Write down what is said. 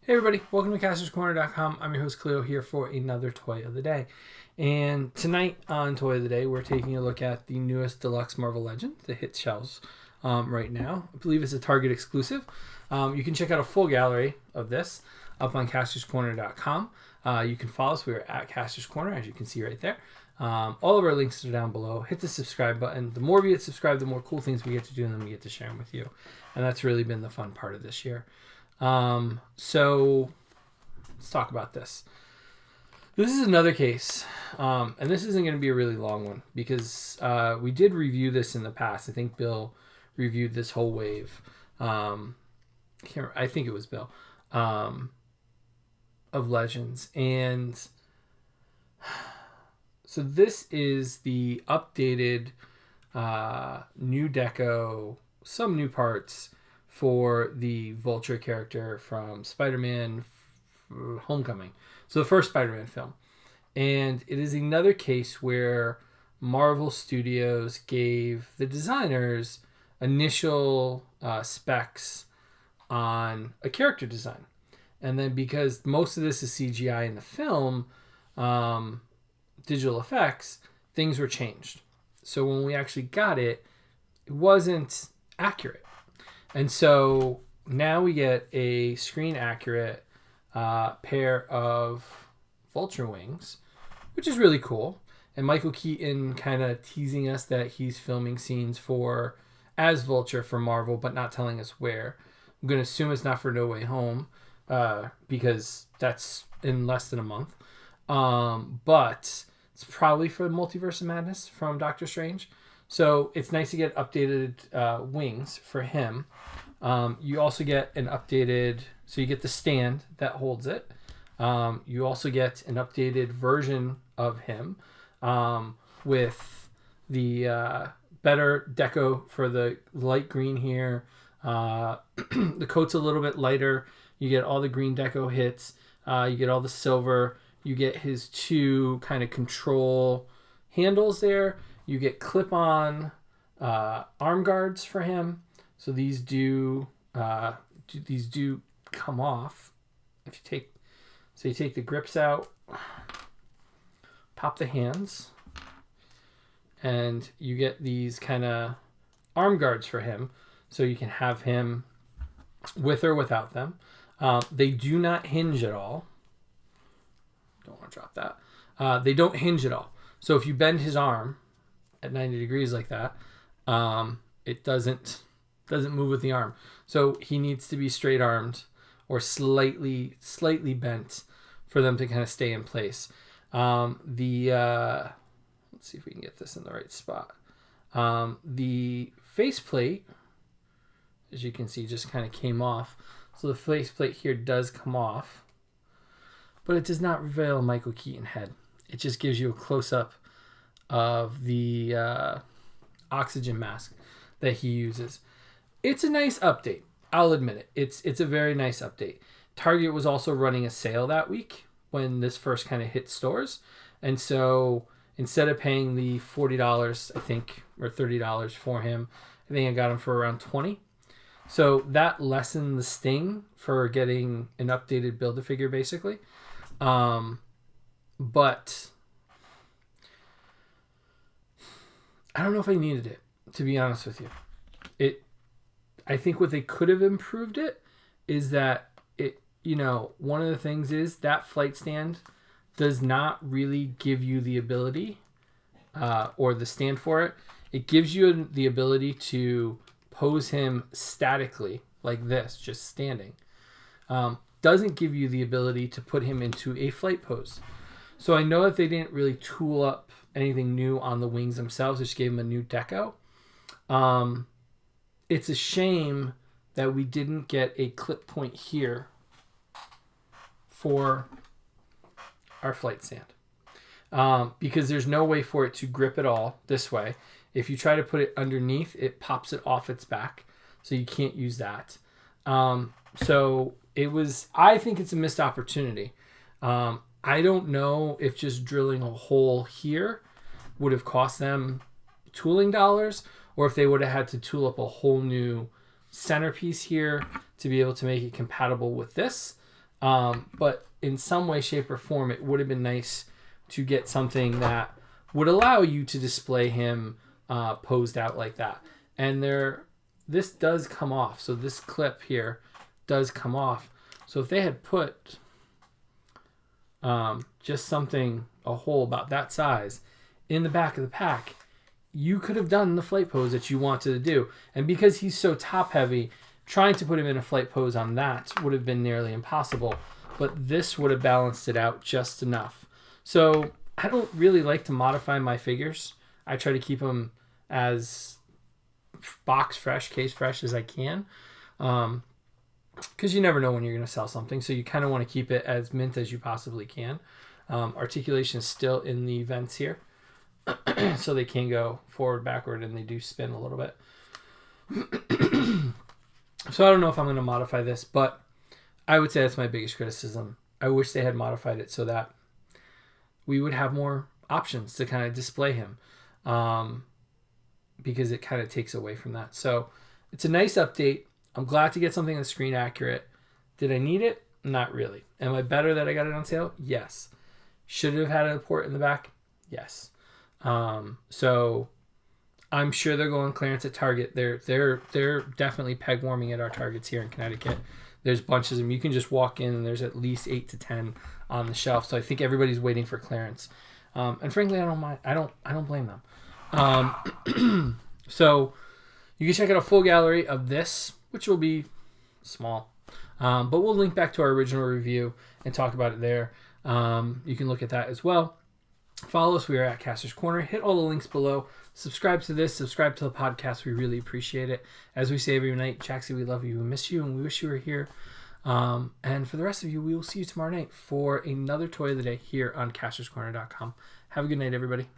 Hey everybody, welcome to CastorsCorner.com. I'm your host Cleo here for another Toy of the Day. And tonight on Toy of the Day, we're taking a look at the newest Deluxe Marvel Legend that hits shelves right now. I believe it's a Target exclusive. You can check out a full gallery of this up on CastorsCorner.com. You can follow us. We're at Castors Corner, as you can see right there. All of our links are down below. Hit the subscribe button. The more we get subscribed, the more cool things we get to do, and then we get to share them with you. And that's really been the fun part of this year. So let's talk about this. This is another case, and this isn't going to be a really long one because we did review this in the past. I think Bill reviewed this whole wave. I think it was Bill of Legends, and so this is the updated new deco, some new parts for the Vulture character from Spider-Man Homecoming. So the first Spider-Man film. And it is another case where Marvel Studios gave the designers initial specs on a character design. And then because most of this is CGI in the film, digital effects, things were changed. So when we actually got it, it wasn't accurate. And so now we get a screen accurate pair of Vulture wings, which is really cool. And Michael Keaton kind of teasing us that he's filming scenes as Vulture for Marvel, but not telling us where. I'm going to assume it's not for No Way Home because that's in less than a month. But it's probably for Multiverse of Madness from Doctor Strange. So it's nice to get updated wings for him. You also get an updated, so you get the stand that holds it. You also get an updated version of him with the better deco for the light green here. The coat's a little bit lighter. You get all the green deco hits. You get all the silver. You get his two kind of control handles there. You get clip-on arm guards for him. So these do come off. If you take the grips out, pop the hands, and you get these kind of arm guards for him. So you can have him with or without them. They do not hinge at all. Don't want to drop that. They don't hinge at all. So if you bend his arm at 90 degrees like that, it doesn't move with the arm. So he needs to be straight armed or slightly bent for them to kind of stay in place. Let's see if we can get this in the right spot. The faceplate, as you can see, just kind of came off. So the faceplate here does come off, but it does not reveal Michael Keaton head. It just gives you a close-up of the oxygen mask that he uses. It's a nice update. I'll admit it. It's a very nice update. Target was also running a sale that week when this first kind of hit stores. And so instead of paying the $40, I think, or $30 for him, I think I got him for around $20. So that lessened the sting for getting an updated Build-A-Figure, basically. But I don't know if I needed it, to be honest with you. I think what they could have improved it is that one of the things is that flight stand does not really give you the ability or the stand for it. It gives you the ability to pose him statically like this, just standing. Doesn't give you the ability to put him into a flight pose. So I know that they didn't really tool up anything new on the wings themselves. They just gave him a new deco. It's a shame that we didn't get a clip point here for our flight stand. Because there's no way for it to grip at all this way. If you try to put it underneath, it pops it off its back. So you can't use that. So I think it's a missed opportunity. I don't know if just drilling a hole here would have cost them tooling dollars, or if they would have had to tool up a whole new centerpiece here to be able to make it compatible with this. But in some way, shape, or form, it would have been nice to get something that would allow you to display him posed out like that. And this does come off. So this clip here does come off. So if they had put just something, a hole about that size in the back of the pack, you could have done the flight pose that you wanted to do. And because he's so top heavy, trying to put him in a flight pose on that would have been nearly impossible. But this would have balanced it out just enough. So I don't really like to modify my figures. I try to keep them as box fresh, case fresh as I can. Because you never know when you're going to sell something. So you kind of want to keep it as mint as you possibly can. Articulation is still in the vents here. So they can go forward, backward, and they do spin a little bit. So I don't know if I'm going to modify this, but I would say that's my biggest criticism. I wish they had modified it so that we would have more options to kind of display him, because it kind of takes away from that. So it's a nice update. I'm glad to get something that's screen accurate. Did I need it? Not really. Am I better that I got it on sale? Yes. Should it have had a port in the back? Yes. So I'm sure they're going clearance at Target. They're definitely peg warming at our Targets here in Connecticut. There's bunches of them. You can just walk in and there's at least 8 to 10 on the shelf. So I think everybody's waiting for clearance. And frankly, I don't mind. I don't blame them. So you can check out a full gallery of this, which will be small. But we'll link back to our original review and talk about it there. You can look at that as well. Follow us. We are at Kastor's Corner. Hit all the links below. Subscribe to this. Subscribe to the podcast. We really appreciate it. As we say every night, Jaxie, we love you. We miss you, and we wish you were here. And for the rest of you, we will see you tomorrow night for another toy of the day here on Kastor'sCorner.com. Have a good night, everybody.